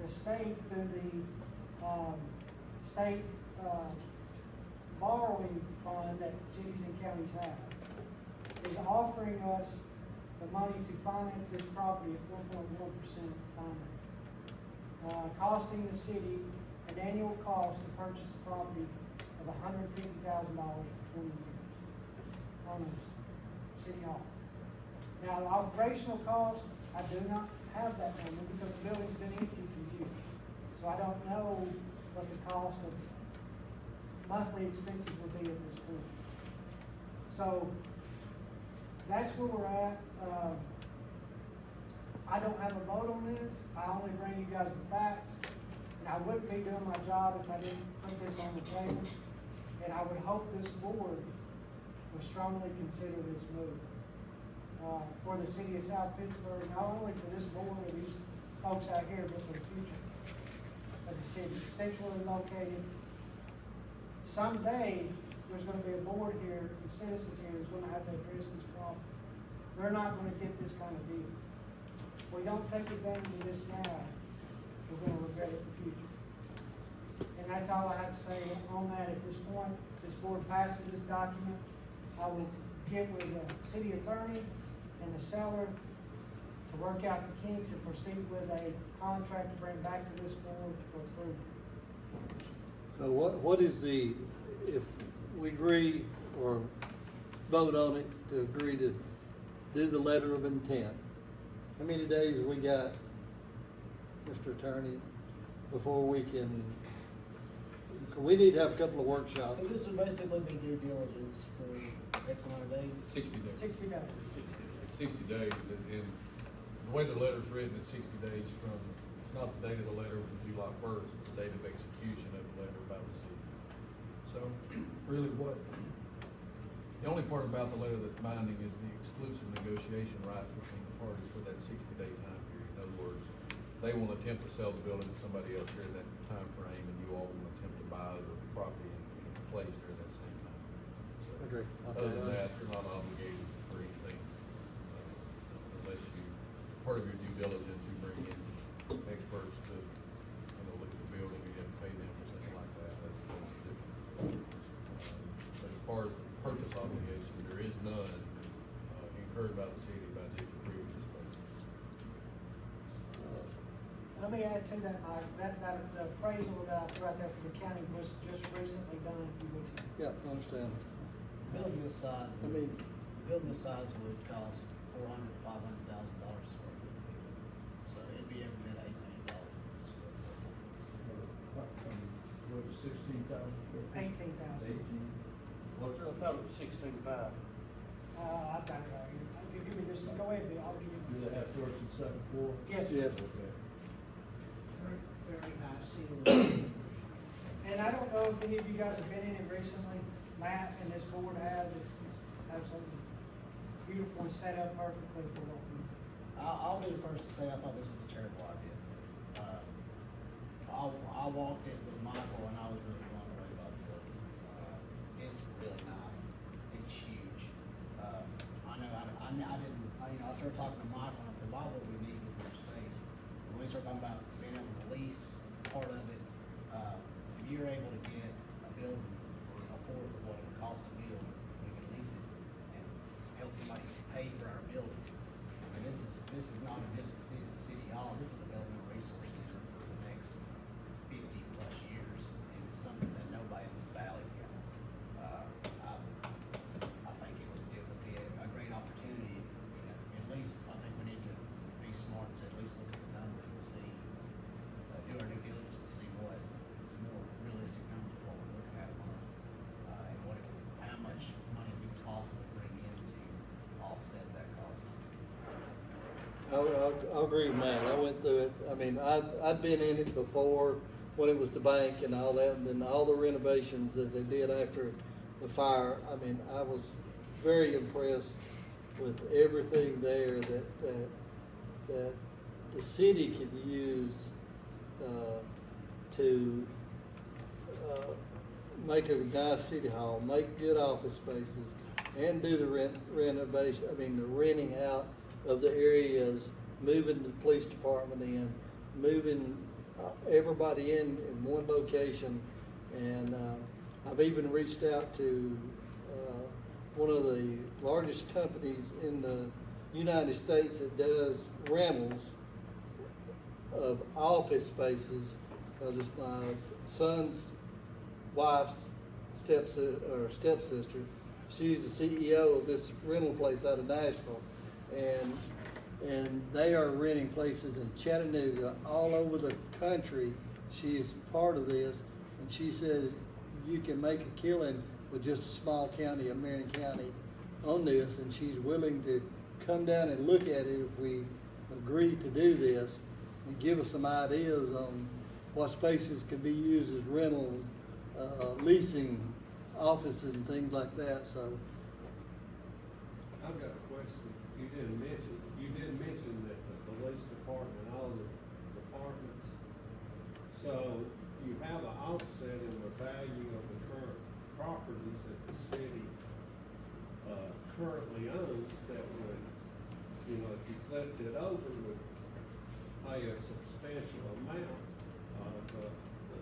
the state, through the state borrowing fund that cities and counties have, is offering us the money to finance this property at 4.1% finance. Costing the city an annual cost to purchase the property of $150,000 for 20 years on the city hall. Now, the operational cost, I do not have that number because the building's been empty for years. So I don't know what the cost of monthly expenses will be at this point. So that's where we're at. I don't have a vote on this. I only bring you guys the facts. And I wouldn't be doing my job if I didn't put this on the table. And I would hope this board would strongly consider this move. For the city of South Pittsburgh, not only for this board or these folks out here, but for the future of the city. Centrally located. Someday, there's gonna be a board here, and citizens here, who's gonna have to address this problem. They're not gonna get this kind of deal. If we don't take advantage of this now, we're gonna regret it in the future. And that's all I have to say on that at this point. This board passes this document. I will get with the city attorney and the seller to work out the kinks and proceed with a contract to bring back to this board for approval. So what is the, if we agree or vote on it to agree to do the letter of intent, how many days have we got, Mr. Attorney, before we can, we need to have a couple of workshops. So this would basically be due diligence for X amount of days? 60 days. 60 days. 60 days, and the way the letter's written, it's 60 days from, it's not the date of the letter, which is July 1st, it's the date of execution of the letter by the city. So, really the only part about the letter that's binding is the exclusive negotiation rights between the parties for that 60-day time period. In other words, they will attempt to sell the building to somebody else during that time frame, and you all will attempt to buy the property in place during that same time. So, Okay. other than that, you're not obligated for anything, unless you, part of your due diligence, you bring in experts to, look at the building, and you have to pay them or something like that. That's different. But as far as the purchase obligation, there is none incurred by the city by just approving this budget. Let me add to that, Mike, that the appraisal that I threw out there for the county was just recently done a few weeks ago. Yeah, I understand. Building this size, I mean, building this size would cost $400,000 to $500,000 a square foot. So it'd be every bit $8 million a square foot. What, 16,000? 18,000. I thought it was 16.5. I've got it right here. If you give me this, go ahead, Bill, I'll give you. Do they have first and second floor? Yes. yes. Okay. Very high ceiling. And I don't know if any of you guys have been in it recently. Matt and this board has, it's absolutely beautiful and set up perfectly for what we. I'll be the first to say I thought this was a terrible idea. I walked it with Michael and I was really blown away by the building. It's really nice. It's huge. I know, I started talking to Michael and I said, why would we need this much space? When we started talking about being able to lease part of it, if you're able to get a building for a fourth of what it would cost to build, I agree with Matt, I went through it, I mean, I'd been in it before, when it was the bank and all that, and then all the renovations that they did after the fire. I mean, I was very impressed with everything there that the city could use, to, make a nice city hall, make good office spaces, and do the renovation, I mean, the renting out of the areas, moving the police department in, moving everybody in one location. And I've even reached out to one of the largest companies in the United States that does rentals of office spaces, because it's my son's wife's stepsister. She's the CEO of this rental place out of Nashville, and they are renting places in Chattanooga, all over the country. She's part of this, and she says you can make a killing with just a small county of Marion County on this, and she's willing to come down and look at it if we agree to do this, and give us some ideas on what spaces could be used as rental, leasing, offices and things like that, so. I've got a question. You didn't mention that the police department, all the departments, so you have an offset in the value of the current properties that the city, currently owns that would, you know, if you flipped it over, would pay a substantial amount of the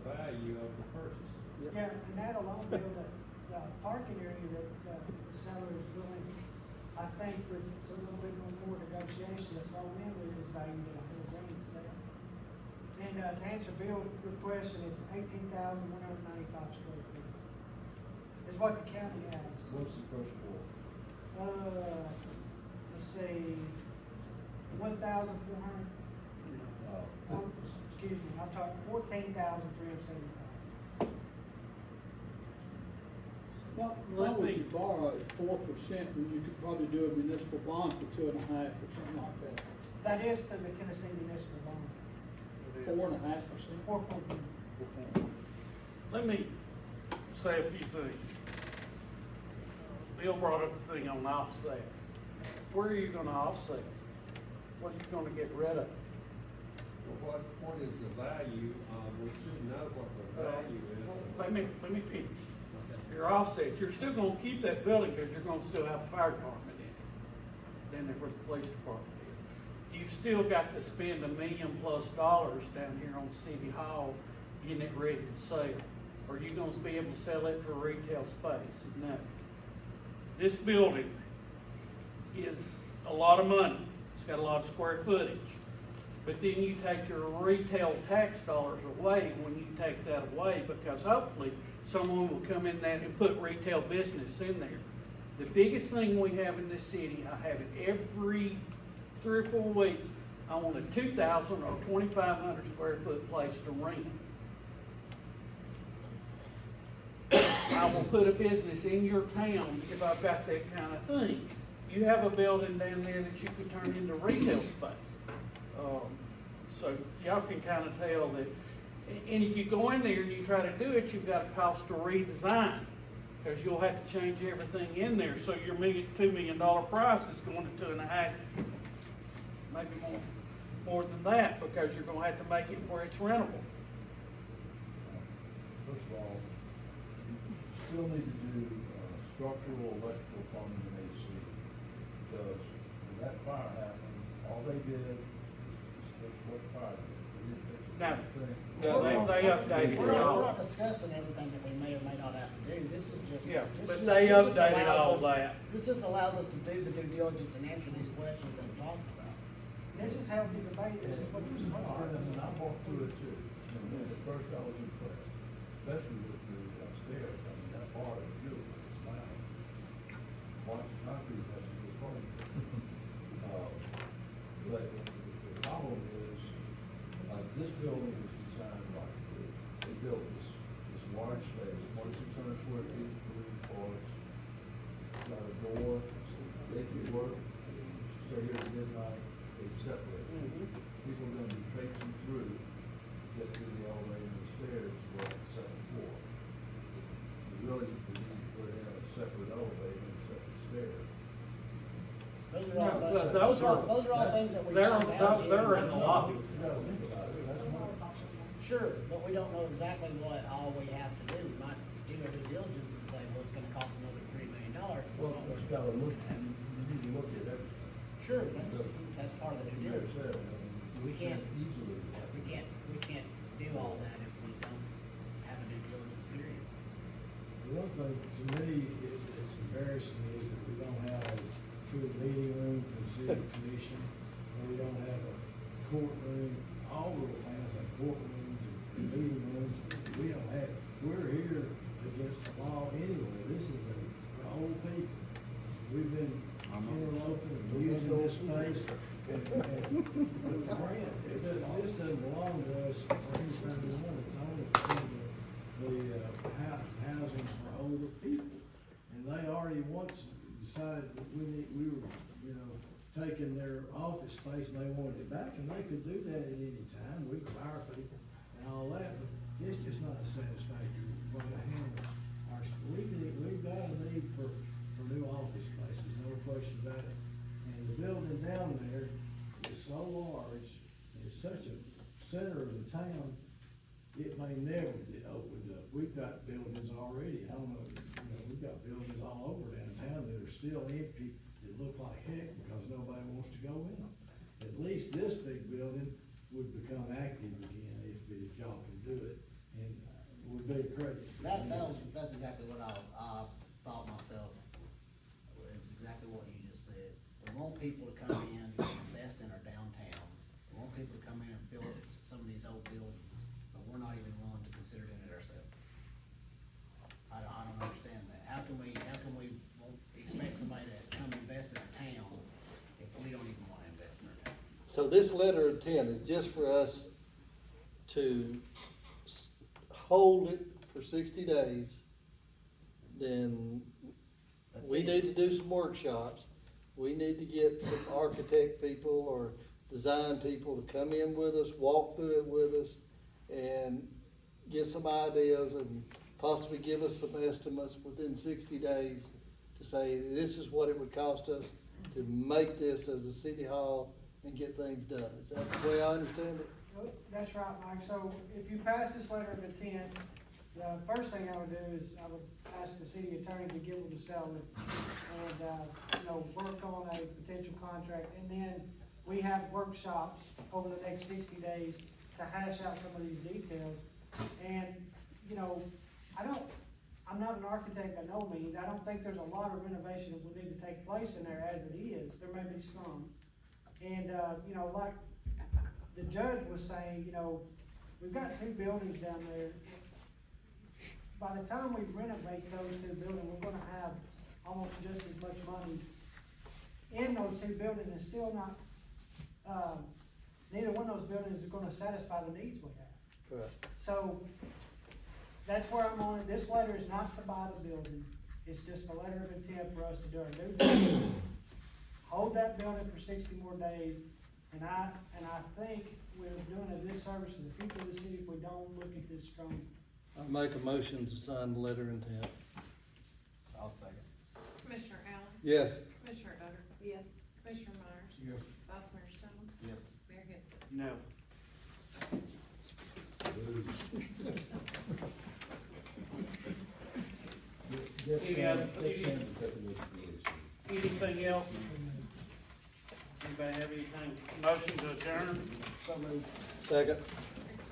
value of the purchase. Yeah, and that alone, Bill, the parking area that the seller is willing, I think with a little bit more negotiation that's thrown in with his value than a whole range sale. And to answer Bill's question, it's 18,195 square feet. Is what the county has. What's the first floor? Let's see, 1,400. Excuse me, I'm talking 14,375. Why would you borrow at 4% when you could probably do a municipal bond for 2.5% or something like that? That is through the Tennessee Municipal Bond. 4.5%? 4.2. Let me say a few things. Bill brought up the thing on offset. Where are you gonna offset? What are you gonna get rid of? Well, what is the value, we should know what the value is. Let me finish. Your offset, you're still gonna keep that building because you're gonna still have the fire department in it. Then there's the police department in it. You've still got to spend $1 million+ down here on City Hall getting it ready to sell. Are you gonna be able to sell it for retail space? No. This building is a lot of money. It's got a lot of square footage. But then you take your retail tax dollars away when you take that away, because hopefully someone will come in there and put retail business in there. The biggest thing we have in this city, I have it every 3 or 4 weeks, I want a 2,000 or 2,500 square foot place to rent. I will put a business in your town if I've got that kind of thing. You have a building down there that you could turn into retail space. So y'all can kind of tell that, and if you go in there and you try to do it, you've got a cost to redesign, because you'll have to change everything in there. So your $2 million price is going to 2.5, maybe more than that, because you're going to have to make it where it's rentable. First of all, you still need to do structural, electrical, plumbing, and AC. Because when that fire happened, all they did was fix what fire did. They didn't fix the Now, thing. they updated We're it not all. discussing everything that we may or may not have to do. This is just. Yeah, this but just- they this just updated allows all us- that. This just allows us to do the due diligence and answer these questions that we're talking about. This is healthy debate, this is what you're supposed to do. And I walked through it too. And at first I was impressed, especially with the upstairs. I mean, that part is beautiful, it's fine. Watch the concrete, that's a good point. But the problem is, this building is designed like, they built this large space, 2,600 square feet, 3 floors. Got a door, they can work, stay here at midnight, they separate. those are all, No, those are- those are all things that we. They're, found out. they're in the lobby. Sure, but we don't know exactly what all we have to do. We might do a due diligence and say, well, it's gonna cost another $3 million. Well, it's gotta look, you need to look at everything. Sure, that's part of the due diligence. We can't do all that if we don't have a due diligence period. The one thing to me it's embarrassing is that we don't have a true meeting room for the city commission, and we don't have a courtroom. All little towns have courtrooms and meeting rooms. We don't have, we're here against the law anyway. This is for old people. We've been interloping and using this space. And Grant, this doesn't belong to us for anything we want. It's only for the housing for older people. And they already once decided that we were, taking their office space and they wanted it back, and they could do that at any time. We could hire people and all that, but it's just not a satisfactory way to handle our, we've got a need for new office spaces, no question about it. And the building down there is so large, and it's such a center of the town, it may never get opened up. We've got buildings already, I don't know, we've got buildings all over downtown that are still empty, that look like heck because nobody wants to go in them. At least this big building would become active again if y'all can do it, and would be great. That's exactly what I thought myself. It's exactly what you just said. We want people to come in and invest in our downtown. We want people to come in and fill up some of these old buildings, but we're not even willing to consider doing it ourselves. I don't understand that. How can we expect somebody to come invest in our town if we don't even wanna invest in our town? So this letter of intent is just for us to hold it for 60 days. Then we need to do some workshops. We need to get some architect people or design people to come in with us, walk through it with us, and get some ideas and possibly give us some estimates within 60 days to say, this is what it would cost us to make this as a city hall and get things done. Is that the way I understand it? That's right, Mike. So if you pass this letter of intent, the first thing I would do is I would ask the city attorney to get with the seller and, work on a potential contract. And then we have workshops over the next 60 days to hash out some of these details. And, I'm not an architect by no means. I don't think there's a lot of renovation that would need to take place in there as it is. There may be some. And, like the judge was saying, we've got two buildings down there. By the time we renovate those two buildings, we're gonna have almost just as much money in those two buildings, and still not, neither one of those buildings is gonna satisfy the needs we have. Correct. So, that's where I'm on it. This letter is not to buy the building, it's just a letter of intent for us to do our due diligence. Hold that building for 60 more days, and I think we're doing a disservice to the people of the city if we don't look at this strongly. I make a motion to sign the letter of intent. I'll second. Commissioner Allen? Yes. Commissioner Utter? Yes. Commissioner Myers? Yes. Vice Mayor Stone? Yes. Mayor Gibson? No. Anything else? Anybody have anything? Motion to adjourn? So moved. Second.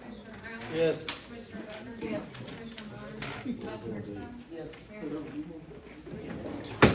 Commissioner Allen? Yes. Commissioner Utter? Yes. Commissioner Myers? Vice Mayor Stone? Yes. Mayor Gibson?